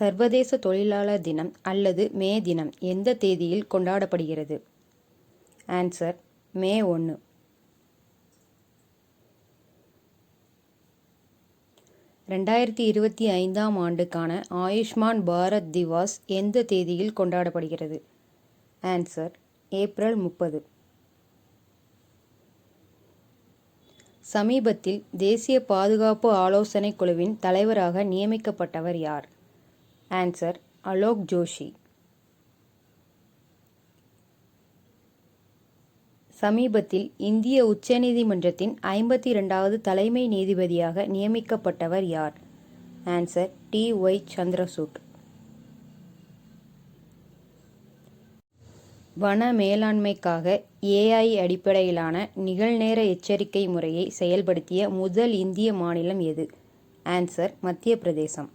சர்வதேச தொழிலாளர் தினம் அல்லது மே தினம் எந்த தேதியில் கொண்டாடப்படுகிறது? ஆன்சர்: மே 1. (2025) ஆண்டுக்கான ஆயுஷ்மான் பாரத் திவாஸ் எந்த தேதியில் கொண்டாடப்படுகிறது? Answer: April 30. சமீபத்தில் தேசிய பாதுகாப்பு ஆலோசனைக் குழுவின் தலைவராக நியமிக்கப்பட்டவர் யார்? ஆன்சர்: அலோக் ஜோஷி. சமீபத்தில் இந்திய உச்சநீதிமன்றத்தின் 52வது தலைமை நீதிபதியாக நியமிக்கப்பட்டவர் யார்? ஆன்சர்: டி.ஒய். சந்திரசூட். வன மேலாண்மைக்காக AI அடிப்படையிலான நிகழ்நேர எச்சரிக்கை முறையை செயல்படுத்திய முதல் இந்திய மாநிலம் எது? ஆன்சர்: மத்திய பிரதேசம்.